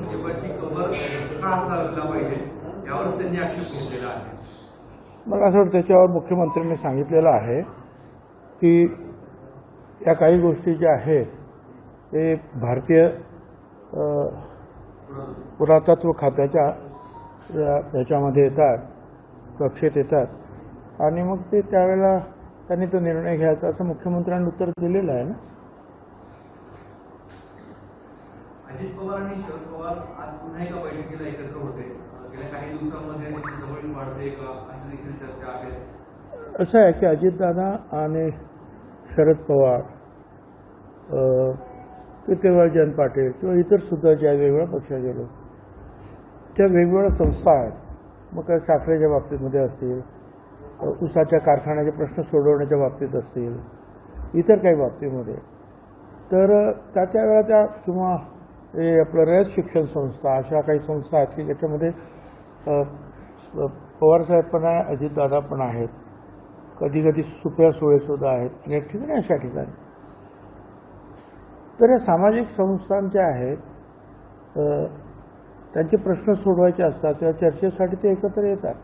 शिवाची कबर का असायला पाहिजे यावर त्यांनी आक्षेप घेतलेला आहे. मला असं वाटतं त्याच्यावर मुख्यमंत्र्यांनी सांगितलेलं आहे की या काही गोष्टी ज्या आहेत ते भारतीय पुरातत्व खात्याच्या याच्यामध्ये येतात, कक्षेत येतात आणि मग ते त्यावेळेला त्यांनी तो निर्णय घ्यायचा असं मुख्यमंत्र्यांनी उत्तर दिलेलं आहे ना. अजित पवार आणि शरद पवार आज पुन्हा एका बैठकीला एकत्र होते. गेल्या काही दिवसांमध्ये जवळ वाढते का अशी देखील चर्चा आहे. असं आहे की अजितदादा आणि शरद पवार किंवा जयंत पाटील किंवा इतर सुद्धा ज्या वेगवेगळ्या पक्षाचे लोक त्या वेगवेगळ्या संस्था आहेत. मग काय साखरेच्या बाबतीमध्ये असतील, ऊसाच्या कारखान्याचे प्रश्न सोडवण्याच्या बाबतीत असतील, इतर काही बाबतीमध्ये तर त्या वेळा त्या किंवा हे आपलं रयत शिक्षण संस्था अशा काही संस्था आहेत की ज्याच्यामध्ये पवारसाहेब पण आहे, अजितदादा पण आहेत, कधी कधी सुप्रिया सुळेसुद्धा आहेत अनेक ठिकाणी अशा ठिकाणी. तर या सामाजिक संस्थांच्या आहेत त्यांचे प्रश्न सोडवायचे असतात किंवा चर्चेसाठी ते एकत्र येतात.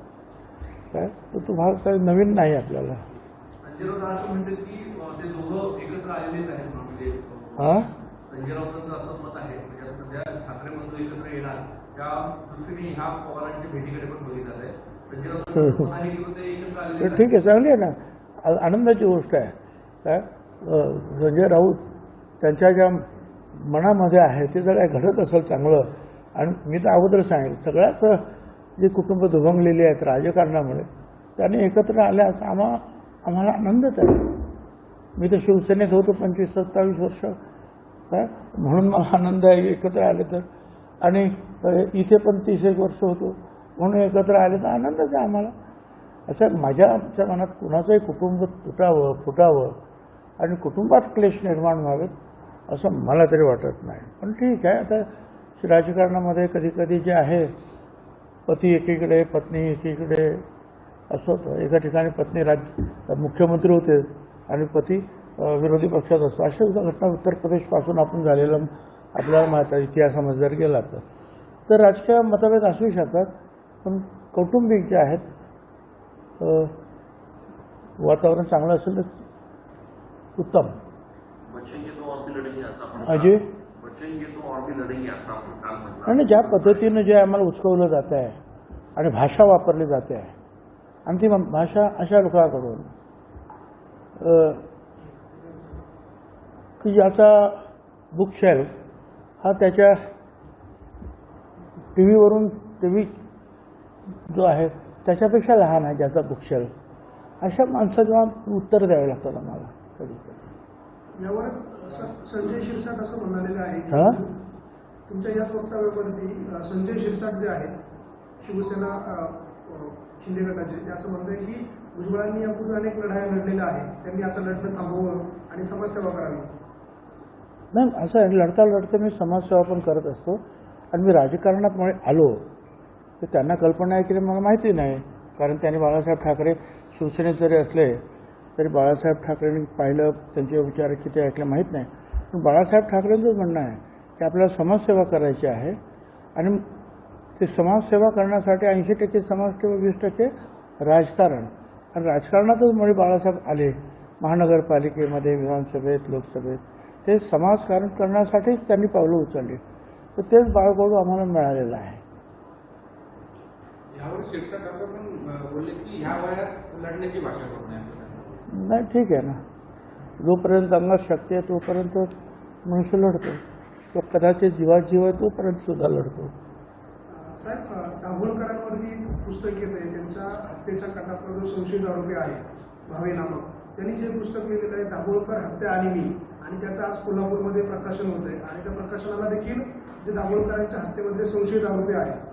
काय तर तो भाग काही नवीन नाही आपल्याला. संजय राऊत म्हणतात की ते दोघं एकत्र आलेलेच आहेत. म्हणजे संजय राऊतांचं असं मत आहे म्हणजे सध्या ठाकरे बंधू एकत्र येणार त्या दृष्टीने ह्या पवारांच्या भेटीकडे पण बघितलं आहे. संजय राऊत आहे की ते एकत्र आलेले. ठीक आहे, चांगली आहे ना, आनंदाची गोष्ट आहे. काय संजय राऊत त्यांच्या ज्या मनामध्ये आहे ते जर काय घडत असेल चांगलं, आणि मी तर अगोदर सांगेल सगळ्याच जे कुटुंब दुभंगलेली आहेत राजकारणामुळे त्यांनी एकत्र आल्यास आम्हाला आनंदच आहे. मी तर शिवसेनेत होतो 25-27 वर्ष, काय म्हणून मला आनंद आहे एकत्र आले तर, आणि इथे पण 30 वर्ष होतो म्हणून एकत्र आले तर आनंदच आहे आम्हाला. असं आमच्या मनात कुणाचंही कुटुंब फुटावं आणि कुटुंबात क्लेश निर्माण व्हावेत असं मला तरी वाटत नाही. पण ठीक आहे, आता राजकारणामध्ये कधी कधी जे आहे पती एकीकडे पत्नी एकीकडे असं होतं. एका ठिकाणी पत्नी मुख्यमंत्री होते आणि पती विरोधी पक्षात असतो. अशा सुद्धा घटना उत्तर प्रदेशपासून आपण झालेलं आपल्याला माहीत आहे इतिहासामध्ये जर गेला तर राजकीय मतभेद असू शकतात, पण कौटुंबिक जे आहेत वातावरण चांगलं असेल तर उत्तम. अजय आणि ज्या पद्धतीनं जे आम्हाला उचकवलं जात आहे आणि भाषा वापरली जाते आहे आणि ती भाषा अशा लोकांकडून की ज्याचा बुकशेल्फ हा त्याच्या टी व्ही जो आहे त्याच्यापेक्षा लहान आहे ज्याचा बुकशेल्फ, अशा माणसाला उत्तर द्यावे लागतात आम्हाला कधी कधी. यावर संजय शिरसाट असं म्हणालेलं आहे की तुमच्या याच वक्तव्यावरती संजय शिरसाट जे आहेत शिवसेना शिंदे गटाचे ते असं म्हणत आहे की भुजबळांनी यापूर्वी अनेक लढाया लढलेल्या आहेत, त्यांनी आता लढणं थांबवलं आणि समाजसेवा करावी. नाही, असं आहे, लढता मी समाजसेवा पण करत असतो आणि मी राजकारणात आलो तर त्यांना कल्पना आहे की मला माहिती नाही, कारण त्यांनी बाळासाहेब ठाकरे शिवसेनेत जरी असले तरी बाळासाहेब ठाकरेंनी पाहिलं, त्यांचे विचार किती ऐकले माहीत नाही. पण बाळासाहेब ठाकरेंचंच म्हणणं आहे की आपल्याला समाजसेवा करायची आहे आणि ते समाजसेवा करण्यासाठी 80% समाजसेवा 20% राजकारण. आणि राजकारणातच मुळे बाळासाहेब आले महानगरपालिकेमध्ये, विधानसभेत, लोकसभेत. ते समाजकारण करण्यासाठीच त्यांनी पावलं उचलली, तर तेच बाळकडू आम्हाला मिळालेलं आहे. यावर शिक्षक असं पण बोलले की ह्या वयात लढण्याची भाषा करू नये. नाही, ठीक आहे ना, जोपर्यंत अंगात शक्ती आहे तोपर्यंत मनुष्य लढतो, तो कदाचित जीवात जीव आहे तोपर्यंत सुद्धा लढतो. साहेब, दाभोळकरांवरती पुस्तक येत आहे, त्यांच्या हत्येच्या कटातला जो संशयित आरोपी आहे भावे नामक, त्यांनी जे पुस्तक लिहिलेलं आहे दाभोळकर हत्या आणि मी, आणि त्याचं आज कोल्हापूरमध्ये प्रकाशन होत आहे आणि त्या प्रकाशनाला देखील जे दाभोळकरांच्या हत्येमध्ये संशयित आरोपी आहेत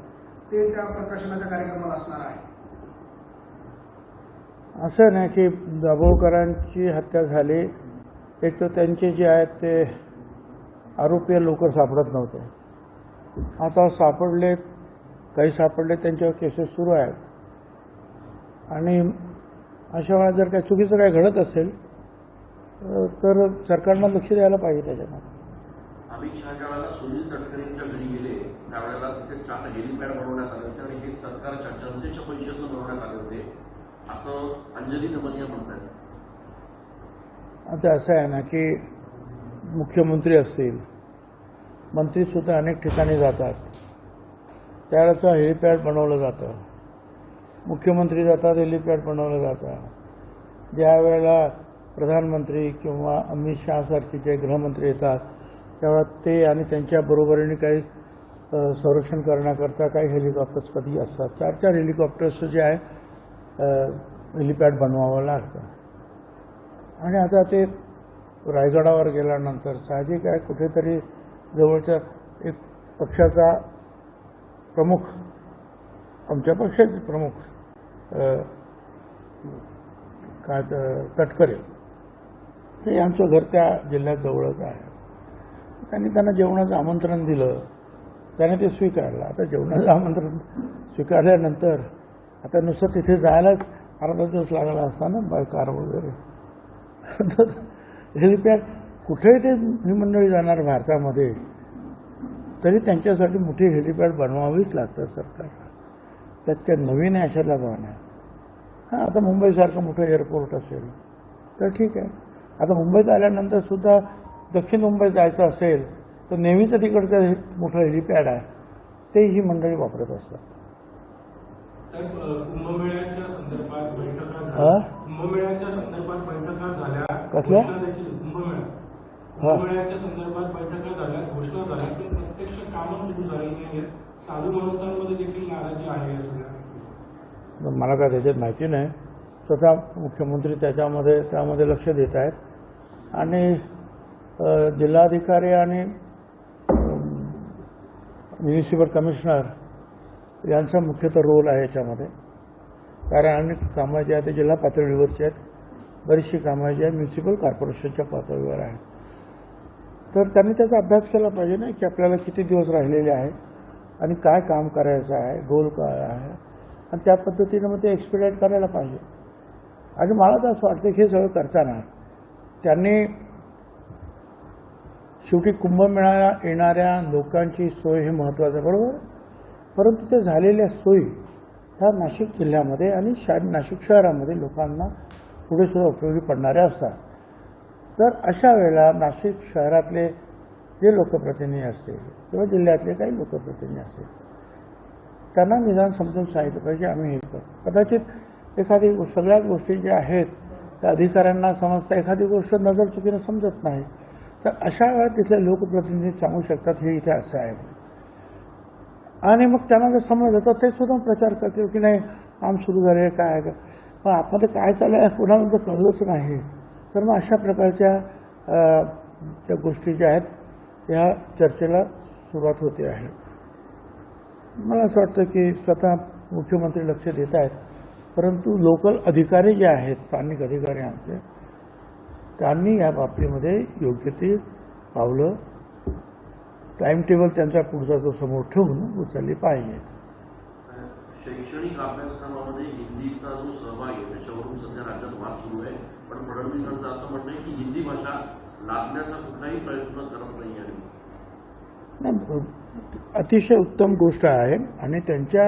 ते त्या प्रकाशनाच्या कार्यक्रमाला असणार आहे. असं नाही की दाभोळकरांची हत्या झाली, एक तर त्यांचे जे आहेत ते आरोपी लवकर सापडत नव्हते, आता सापडलेत, काही सापडले, त्यांच्यावर केसेस सुरू आहेत आणि अशा वेळा जर काही चुकीचं काय घडत असेल तर सरकारनं लक्ष द्यायला पाहिजे त्याच्यामध्ये. अमित शहा ज्यावेळेला सुनील तटकरेंच्या घरी गेले त्यावेळेला तिथे 4 हेलिपॅड बनवण्यात आले होते आणि हे सरकारच्या जनतेच्या पैशातून बनवण्यात आले होते असं अंजली दमनिया म्हणतात. आता असं आहे ना की मुख्यमंत्री असतील, मंत्रीसुद्धा अनेक ठिकाणी जातात, त्यावेळेचं हेलिपॅड बनवलं जातं. मुख्यमंत्री जातात, हेलिपॅड बनवलं जातं. ज्या वेळेला प्रधानमंत्री किंवा अमित शहासारखे जे गृहमंत्री येतात त्यावेळेला ते आणि त्यांच्या बरोबरीने काही संरक्षण करण्याकरता काही हेलिकॉप्टर्स कधी असतात. 4 हेलिकॉप्टर्सचं जे आहे हेलिपॅड बनवावं लागतं. आणि आता ते रायगडावर गेल्यानंतर साहजिक आहे कुठेतरी जवळच्या एक पक्षाचा प्रमुख, आमच्या पक्षाचे प्रमुख काय तटकरे, हे यांचं घर त्या जिल्ह्यात जवळच आहे. त्यांनी त्यांना जेवणाचं आमंत्रण दिलं, त्याने ते स्वीकारलं. आता जेवणाचं आमंत्रण स्वीकारल्यानंतर आता नुसतं तिथे जायलाच अर्धा दिवस लागला असता ना, बाय कार वगैरे. हेलिपॅड कुठेही ते ही मंडळी जाणार भारतामध्ये तरी त्यांच्यासाठी मोठी हेलिपॅड बनवावीच लागतात सरकारला. त्यात काय नवीन आहे अशातला भाव नाही. हां, आता मुंबईसारखं मोठं एअरपोर्ट असेल तर ठीक आहे. आता मुंबईत आल्यानंतर सुद्धा दक्षिण मुंबईत जायचं असेल तर नेहमीचं तिकडचं हे मोठं हेलिपॅड आहे ते ही मंडळी वापरत असतात. कुंभमेळ्याच्या संदर्भात बैठका झाल्या, कसल्या? कुंभमेळ्याच्या संदर्भात बैठका झाल्या, घोषणा झाल्या, पण प्रत्यक्ष कामं सुरू झाली नाही. साधू महंतांमध्ये देखील नाराजी आहे या सगळ्या. मला काय त्याच्यात माहिती नाही. स्वतः मुख्यमंत्री त्यामध्ये लक्ष देत आहेत आणि जिल्हाधिकारी आणि म्युनिसिपल कमिशनर यांचा मुख्यतः रोल आहे याच्यामध्ये. कारण अनेक कामं जी आहेत ते जिल्हा पातळीवरची आहेत, बरीचशी कामं जी आहेत म्युनिसिपल कॉर्पोरेशनच्या पातळीवर आहेत. तर त्यांनी त्याचा अभ्यास केला पाहिजे ना की आपल्याला किती दिवस राहिलेले आहे आणि काय काम करायचं आहे, गोल काय आहे, आणि त्या पद्धतीनं मग ते एक्सपिडाईट करायला पाहिजे. आणि मला तर असं वाटतं की हे सगळं करताना त्यांनी शेवटी कुंभमेळ्याला येणाऱ्या लोकांची सोय हे महत्त्वाचं, बरोबर, परंतु ते झालेल्या सोयी ह्या नाशिक जिल्ह्यामध्ये आणि नाशिक शहरामध्ये लोकांना पुढे सुद्धा उपयोगी पडणाऱ्या असतात. तर अशा वेळेला नाशिक शहरातले जे लोकप्रतिनिधी असतील किंवा जिल्ह्यातले काही लोकप्रतिनिधी असतील त्यांना निदान समजून सांगितलं पाहिजे आम्ही हे करतो. कदाचित एखादी सगळ्याच गोष्टी ज्या आहेत त्या अधिकाऱ्यांना समजता, एखादी गोष्ट नजर चुकीनं समजत नाही, तर अशा वेळेला तिथले लोकप्रतिनिधी सांगू शकतात हे इथे असं आहे. आणि मग त्यांना जर समजलं तर ते सुद्धा प्रचार करतील की नाही काम सुरू झाले काय आहे. पण आतमध्ये काय चाललं आहे कोणाला जर कळलंच नाही तर मग अशा प्रकारच्या त्या गोष्टी ज्या आहेत ह्या चर्चेला सुरुवात होते आहे. मला असं वाटतं की स्वतः मुख्यमंत्री लक्ष देत आहेत, परंतु लोकल अधिकारी जे आहेत, स्थानिक अधिकारी आमचे, त्यांनी या बाबतीमध्ये योग्य ती पावलं टाइम टेबल त्यांच्या पुढचा तो समोर ठेवून उचलली पाहिजेत. शैक्षणिक अभ्यासक्रमामध्ये हिंदीचा जो सहभाग आहे त्याच्यावरून सध्या राज्यात वाद सुरू आहे. पण फडणवीसांचं असं म्हणणं आहे की हिंदी भाषा लादण्याचा कुठलाही प्रयत्न करत नाही आहे. अतिशय उत्तम गोष्ट आहे आणि त्यांच्या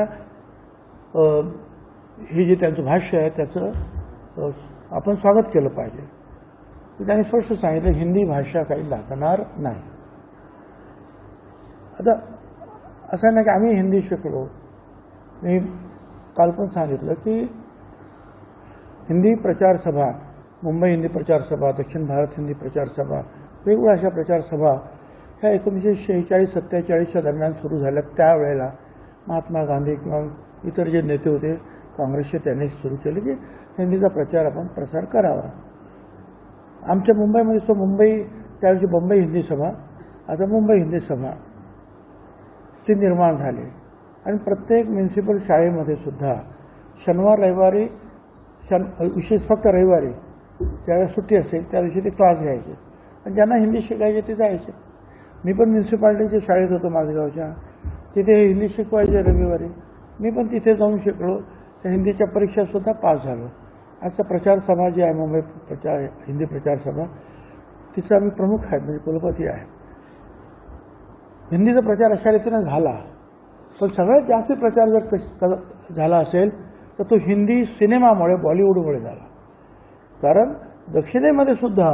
हे जे त्यांचं भाष्य आहे त्याचं आपण स्वागत केलं पाहिजे. त्यांनी स्पष्ट सांगितलं हिंदी भाषा काही लादणार नाही. आता असं नाही की आम्ही हिंदी शिकलो. मी काल पण सांगितलं की हिंदी प्रचार सभा, मुंबई हिंदी प्रचार सभा, दक्षिण भारत हिंदी प्रचार सभा, वेगवेगळ्या अशा प्रचार सभा ह्या 1946-47च्या दरम्यान सुरू झाल्या. त्यावेळेला महात्मा गांधी किंवा इतर जे नेते होते काँग्रेसचे त्यांनी सुरू केले की हिंदीचा प्रसार करावा. आमच्या मुंबईमध्ये मुंबई त्यावेळी बंबई हिंदी सभा, आता मुंबई हिंदी सभा ती निर्माण झाली. आणि प्रत्येक म्युनिसिपल शाळेमध्ये सुद्धा शनिवार रविवारी विशेष फक्त रविवारी ज्यावेळेस सुट्टी असेल त्या दिवशी ते क्लास घ्यायचे आणि ज्यांना हिंदी शिकायचे ते जायचे. मी पण म्युन्सिपाल्टीच्या शाळेत होतो माझगावच्या, तिथे हिंदी शिकवायचे रविवारी. मी पण तिथे जाऊन शिकलो, त्या हिंदीच्या परीक्षासुद्धा पास झालो. आजचा प्रचार सभा जी आहे मुंबई हिंदी प्रचार सभा, तिचा मी प्रमुख आहे, म्हणजे कुलपती आहे. हिंदीचा प्रचार अशा रीतीनं झाला पण सगळ्यात जास्त प्रचार जर झाला असेल तर तो हिंदी सिनेमामुळे, बॉलिवूडमुळे झाला. कारण दक्षिणेमध्ये सुद्धा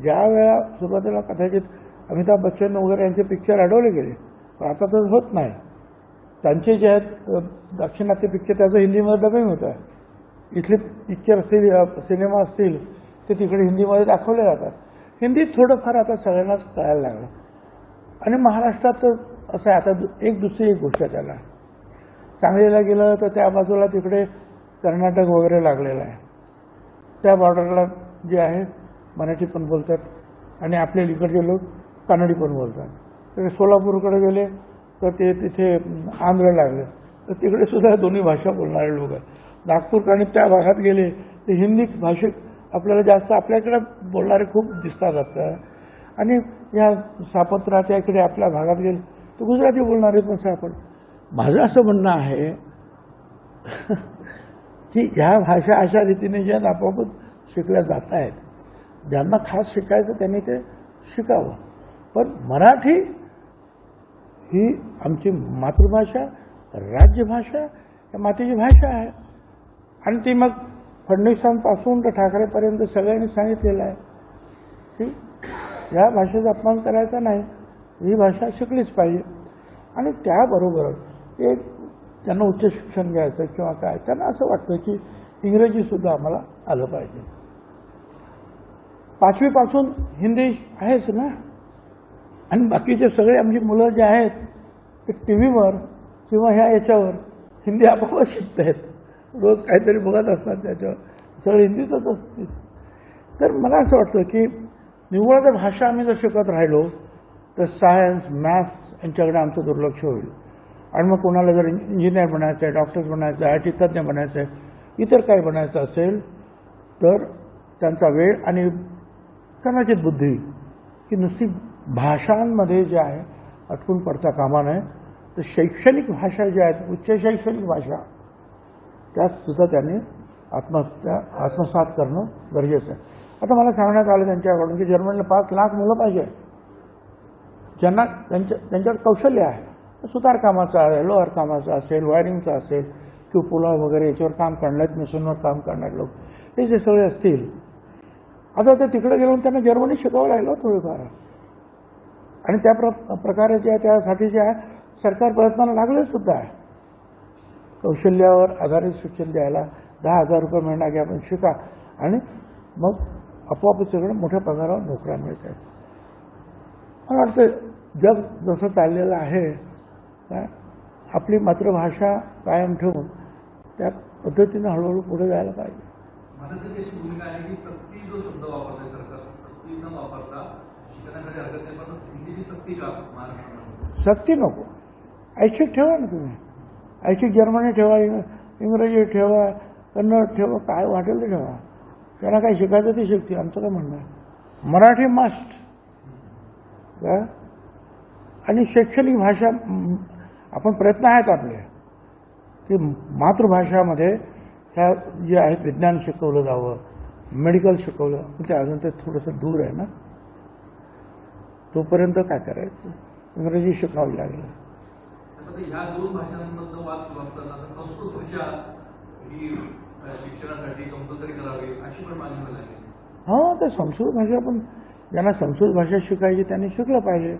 ज्या वेळा सुरुवातीला कदाचित अमिताभ बच्चन वगैरे यांचे पिक्चर अडवले गेले, पण आता तर होत नाही. त्यांचे जे आहेत दक्षिणातले पिक्चर त्याचं हिंदीमध्ये डबिंग होतं आहे. इथले पिक्चर असतील, सिनेमा असतील ते तिकडे हिंदीमध्ये दाखवले जातात. हिंदी थोडंफार आता सगळ्यांनाच कळायला लागलं. आणि महाराष्ट्रात तर असं आहे, आता एक दुसरी एक गोष्ट त्याला सांगलीला गेलं तर त्या बाजूला तिकडे कर्नाटक वगैरे लागलेलं आहे. त्या बॉर्डरला जे आहे मराठी पण बोलतात आणि आपले इकडचे लोक कानडी पण बोलतात. तर सोलापूरकडे गेले तर ते तिथे आंध्र लागले, तर तिकडे सुद्धा दोन्ही भाषा बोलणारे लोक आहेत. नागपूर आणि त्या भागात गेले तर हिंदी भाषिक आपल्याला जास्त आपल्याकडे बोलणारे खूप दिसतात आता. आणि या सापत्राच्या इकडे आपल्या भागात गेले तर गुजराती बोलणारे पण सापड. माझं असं म्हणणं आहे की ह्या भाषा अशा रीतीने ज्या आपोआपच शिकल्या जात आहेत, ज्यांना खास शिकायचं त्यांनी ते शिकावं. पण मराठी ही आमची मातृभाषा, राज्यभाषा, या मातेची भाषा आहे. आणि ती मग फडणवीसांपासून तर ठाकरेपर्यंत सगळ्यांनी सांगितलेलं आहे की या भाषेचा अपमान करायचा नाही, ही भाषा शिकलीच पाहिजे. आणि त्याबरोबर ते ज्यांना उच्च शिक्षण घ्यायचं किंवा काय, त्यांना असं वाटतं की इंग्रजीसुद्धा आम्हाला आलं पाहिजे. 5वीपासून हिंदी आहेच ना. आणि बाकीचे सगळे आमची मुलं जे आहेत ते टी व्हीवर किंवा ह्या याच्यावर हिंदी आपोआप शिकत आहेत. रोज काहीतरी बघत असतात, त्याच्यावर सगळे हिंदीतच असते. तर मला असं वाटतं की निव्वळ जर भाषा आम्ही जर शिकत राहिलो तर सायन्स, मॅथ्स यांच्याकडे आमचं दुर्लक्ष होईल. आणि मग कोणाला जर इंजिनियर बनायचं आहे, डॉक्टर्स बनायचं आहे, IT तज्ज्ञ बनायचं आहे, इतर काही बनायचं असेल तर त्यांचा वेळ आणि कदाचित बुद्धी की नुसती भाषांमध्ये जे आहे अटकून पडता कामा नये. तर शैक्षणिक भाषा ज्या आहेत, उच्च शैक्षणिक भाषा, त्यासुद्धा त्यांनी आत्मसात करणं गरजेचं आहे. आता मला सांगण्यात आलं त्यांच्याकडून की जर्मनीला 5 लाख मुलं पाहिजे ज्यांना त्यांच्याकडे कौशल्य आहे. सुतार कामाचं आहे, लोहार कामाचं असेल, वायरिंगचं असेल, किंवा पुला वगैरे याच्यावर काम करणारे, मिशनवर काम करणारे लोक, हे जे सगळे असतील. आता ते तिकडे गेल्यावर त्यांना जर्मनी शिकावं लागलं थोडीफार. आणि त्या प्रकारे जे आहे त्यासाठी जे आहे सरकार प्रयत्नाला लागले सुद्धा आहे. कौशल्यावर आधारित शिक्षण द्यायला 10,000 रुपये महिना घ्या, पण शिका, आणि मग आपोआप सगळं मोठ्या पगारावर नोकऱ्या मिळत आहेत. मला वाटतं जग जसं चाललेलं आहे, आपली मातृभाषा कायम ठेवून त्या पद्धतीनं हळूहळू पुढे जायला पाहिजे. महाराष्ट्राची अशी भूमिका आहे की सक्ती जो शब्द वापरलाय सरकार, सक्ती न वापरता शिकण्यासाठी हरकत नाही, पण हिंदीची सक्ती का महाराष्ट्रामध्ये? सक्ती नको, ऐच्छिक ठेवा ना तुम्ही. ऐच्छिक जर्मनी ठेवा, इंग्रजी ठेवा, कन्नड ठेवा, काय वाटेल ते ठेवा. त्यांना काय शिकायचं ते शिकते, आमचं काय म्हणणं आहे. मराठी मस्ट. आणि शैक्षणिक भाषा आपण प्रयत्न आहेत आपले की मातृभाषामध्ये ह्या जे आहेत विज्ञान शिकवलं जावं, मेडिकल शिकवलं, पण ते अजून ते थोडंसं दूर आहे ना. तोपर्यंत काय करायचं, इंग्रजी शिकावी लागेल. ह्या 2 भाषांमधनं वाद सुरू असताना संस्कृत भाषा ही शिक्षणासाठी कंपल्सरी करावी अशी पण मागणी होत आहे. हां, तर संस्कृत भाषा पण ज्यांना संस्कृत भाषा शिकायची त्यांनी शिकलं पाहिजे.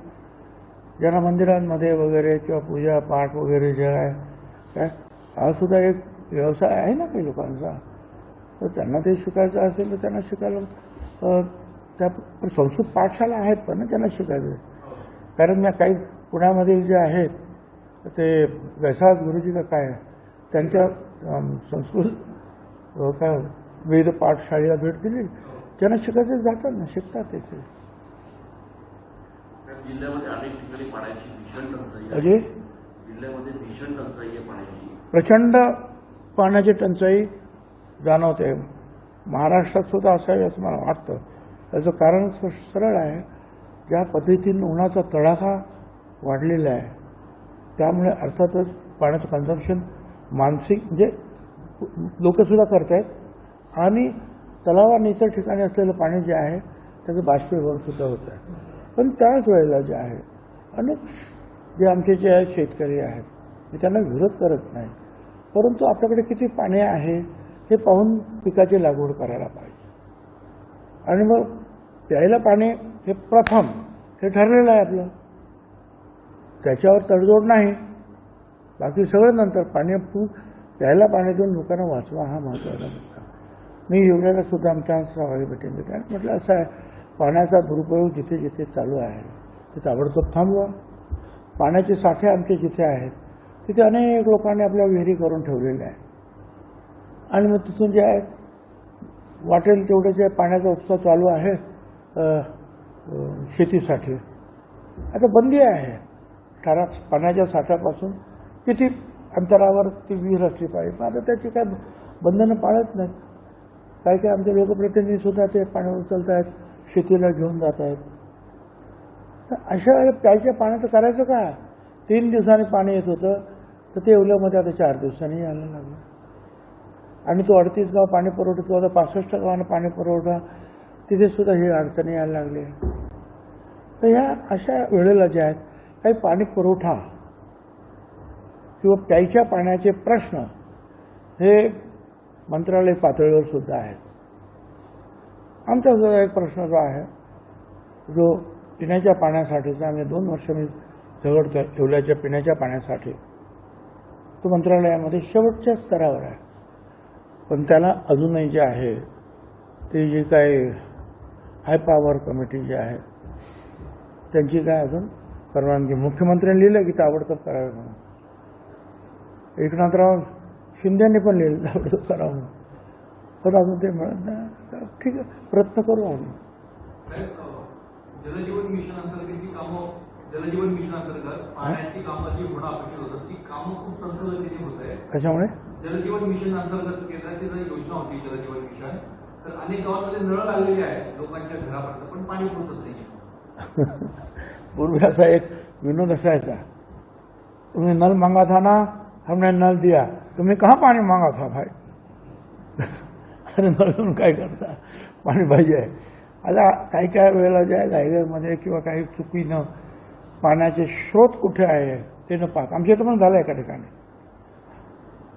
ज्यांना मंदिरांमध्ये वगैरे किंवा पूजा पाठ वगैरे जे आहे काय, हा सुद्धा एक व्यवसाय आहे ना काही लोकांचा. तर त्यांना ते शिकायचं असेल तर त्यांना शिकायला त्या संस्कृत पाठशाळा आहेत पण त्यांना शिकायचं. कारण मी काही पुण्यामधील जे आहेत ते वैसाज गुरुजी का काय त्यांच्या संस्कृत काय वेद पाठशाळेला भेट दिली, ज्यांना शिकायचं जातात ना, शिकतात तिथे. जिल्ह्यामध्ये अनेक ठिकाणी पाण्याची भीषण टंचाई आहे. म्हणजे जिल्ह्यामध्ये भीषण टंचाई आहे पाण्याची. प्रचंड पाण्याची टंचाई जाणवते. महाराष्ट्रात सुद्धा असावी असं मला वाटतं. त्याचं कारण सरळ आहे, ज्या पद्धतीनं उन्हाचा तडाखा वाढलेला आहे त्यामुळे अर्थातच पाण्याचं कन्झम्पशन मानसिक म्हणजे लोकंसुद्धा करत आहेत. आणि तलावांनी इतर ठिकाणी असलेलं पाणी जे आहे त्याचं बाष्पीभवनसुद्धा होतं आहे. पण त्याच वेळेला जे आहे अनेक जे आमचे जे आहेत शेतकरी आहेत मी त्यांना विरोध करत नाही, परंतु आपल्याकडे किती पाणी आहे हे पाहून पिकाची लागवड करायला पाहिजे. आणि मग प्यायला पाणी हे प्रथम हे ठरलेलं आहे आपलं, त्याच्यावर तडजोड नाही, बाकी सगळं नंतर. पाणी प्यायला पाणी देऊन लोकांना वाचवा हा महत्त्वाचा मुद्दा. मी येवल्याला सुद्धा आमच्या सहभागी भेटून घेतले आणि म्हटलं असं आहे, पाण्याचा दुरुपयोग जिथे जिथे चालू आहे ते ताबडतोब थांबवा. पाण्याचे साठे आमचे जिथे आहेत तिथे अनेक लोकांनी आपल्या विहिरी करून ठेवलेल्या आहे आणि मग तिथून जे आहे वाटेल तेवढे जे पाण्याचा उपसा चालू आहे शेतीसाठी. आता बंदी आहे, ठराव पाण्याच्या साठ्यापासून किती अंतरावर ती विहीर असली पाहिजे. पण आता त्याची काय बंधनं पाळत नाहीत. काही काही आमचे लोकप्रतिनिधीसुद्धा ते पाणी उचलत आहेत, शेतीला घेऊन जात आहेत. तर अशा वेळेला प्यायच्या पाण्याचं करायचं का? 3 दिवसांनी पाणी येत होतं तर ते येवल्यामध्ये आता 4 दिवसांनी यायला लागलं. आणि तो 38 गाव पाणी पुरवठा किंवा 65 गावांना पाणी पुरवठा तिथे सुद्धा ही अडचणी यायला लागली. तर ह्या अशा वेळेला जे आहेत काही पाणी पुरवठा किंवा प्यायच्या पाण्याचे प्रश्न हे मंत्रालय पातळीवर सुद्धा आहेत. आमचा सुद्धा एक प्रश्न जो आहे जो पिण्याच्या पाण्यासाठीचा, आम्ही 2 वर्ष मी झगडतो येवल्याच्या पिण्याच्या पाण्यासाठी, तो मंत्रालयामध्ये शेवटच्या स्तरावर आहे. पण त्याला अजूनही जे आहे ते जे काय हाय पॉवर कमिटी जी आहे त्यांची काय अजून परवानगी, मुख्यमंत्र्यांनी लिहिलं की ताबडतोब करावे म्हणून, एकनाथराव शिंदेने पण लिहिलं ताबडतोब करावं म्हणून, पण अजून ते मिळत नाही. ठीक आहे, प्रयत्न करू आम्ही. जलजीवन मिशन अंतर्गत कामं, जलजीवन मिशन अंतर्गत पाण्याची कामं जी होणं अपेक्षित होतं ती कामं खूप संथगतीने होत आहे. कशामुळे? जलजीवन मिशन अंतर्गत केंद्राची जर योजना होती जलजीवन मिशन, तर अनेक गावांमध्ये नळ लागलेले आहेत लोकांच्या घरापर्यंत, पण पाणी पोहोचत नाही. पूर्वी असा एक विनोद असायचा, तुम्ही नल मांगा था ना, हमने नल दिया, तुम्ही कहाँ पाणी मांगा था भाई. आणि नळ देऊन काय करता, पाणी पाहिजे. आता काही काही वेळेला जे आहे घाईघाईमध्ये किंवा काही चुकीनं पाण्याचे स्रोत कुठे आहे ते न पाहत, आमच्या इथं पण झालं एका ठिकाणी,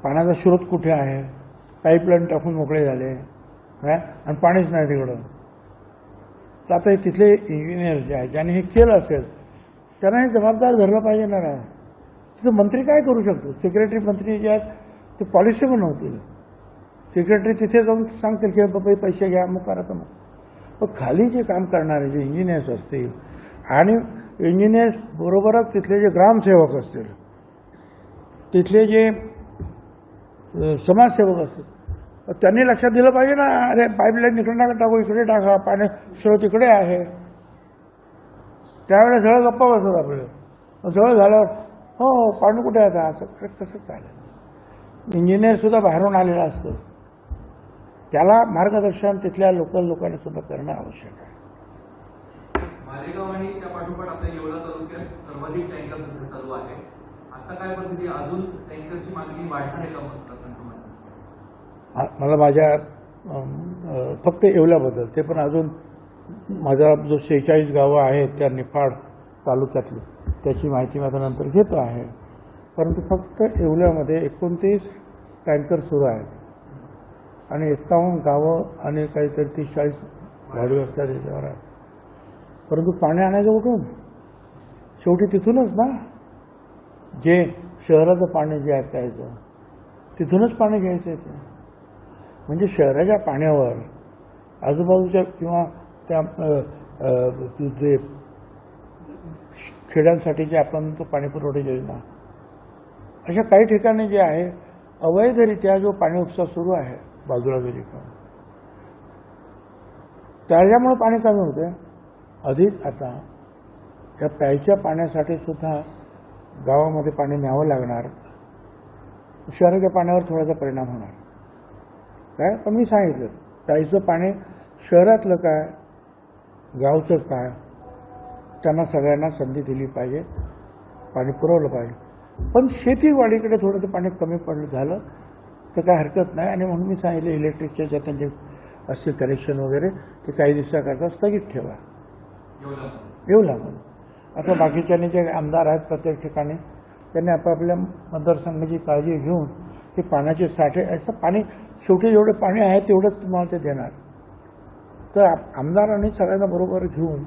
पाण्याचा स्रोत कुठे आहे, पाईपलाईन टाकून मोकळे झाले काय आणि पाणीच नाही तिकडं. तर आता तिथले इंजिनियर जे आहेत ज्यांनी हे केलं असेल त्यांना हे जबाबदार धरलं पाहिजे ना. तिथं मंत्री काय करू शकतो? सेक्रेटरी मंत्री जे आहेत ते पॉलिसी बनवतील, सेक्रेटरी तिथे जाऊन सांगतील की बाबा पैसे घ्या, मग करा. तर मग पण खाली जे काम करणारे जे इंजिनियर्स असतील आणि इंजिनियर्स बरोबरच तिथले जे ग्रामसेवक असतील, तिथले जे समाजसेवक असतील, त्यांनी लक्षात दिलं पाहिजे ना, अरे पाईपलाईन इकडे नका टाकू, इकडे टाका, पाणी स्रोत इकडे आहे. त्यावेळेस सगळं गप्पा बसत आपलं, सगळं झाल्यावर हो पाणी कुठे आहे असं कसं चालेल. इंजिनियरसुद्धा बाहेरून आलेला असतो, त्याला मार्गदर्शन तिथल्या लोकल लोकांनी सुद्धा करणं आवश्यक आहे. मालेगाव आणि त्या पाठोपाठ आता येवला तालुक्यात सर्वाधिक टँकर सध्या चालू आहे. आता काय पद्धती अजून टँकरची मागणी वाढणार आहे का मतदारसंघामध्ये? मला माझ्या फक्त येवल्याबद्दल ते पण अजून माझा जो 46 गावं आहेत त्या निफाड तालुक्यातली त्याची माहिती मी आता नंतर घेतो आहे. परंतु फक्त येवल्यामध्ये 29 टँकर सुरू आहेत आणि 51 गावं आणि काहीतरी 30-40 वाढी असतात त्याच्यावर आहेत. परंतु पाणी आणायचं कुठून? शेवटी तिथूनच ना, जे शहराचं पाणी जे आहे प्यायचं तिथूनच पाणी घ्यायचं आहे. ते म्हणजे शहराच्या पाण्यावर आजूबाजूच्या किंवा त्या जे खेड्यांसाठी जे आपण तो पाणी पुरवठा योजना, अशा काही ठिकाणी जे आहे अवैधरित्या जो पाणी उपसा सुरू आहे बाजूला गेली का, त्याच्यामुळे पाणी कमी होते. अधिक आता या प्यायच्या पाण्यासाठी सुद्धा गावामध्ये पाणी न्यावं लागणार, शहराच्या पाण्यावर थोडासा परिणाम होणार काय. पण मी सांगितलं प्यायचं पाणी शहरातलं काय गावचं काय त्यांना सगळ्यांना संधी दिली पाहिजे, पाणी पुरवलं पाहिजे. पण शेतीवाडीकडे थोडंसं पाणी कमी पडलं झालं तर काय हरकत नाही. आणि म्हणून मी सांगितलं इलेक्ट्रिकच्या ज्या त्यांचे असतील कनेक्शन वगैरे ते काही दिवसाकरता स्थगित ठेवा येऊ लागलं. आता बाकीच्यांनी जे आमदार आहेत प्रत्येक ठिकाणी त्यांनी आपापल्या मतदारसंघाची काळजी घेऊन ते पाण्याचे साठे असं पाणी शेवटी जेवढं पाणी आहे तेवढंच तुम्हाला ते देणार. तर आमदारांनी सगळ्यांना बरोबर घेऊन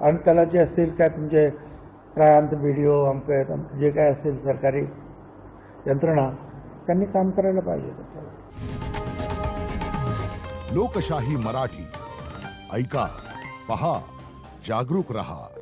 आणि त्याला जे असतील काय तुमचे प्रांत BDO जे काय असेल सरकारी यंत्रणा त्यांनी काम करायला पाहिजे. लोकशाही मराठी ऐका, पहा, जागरूक रहा.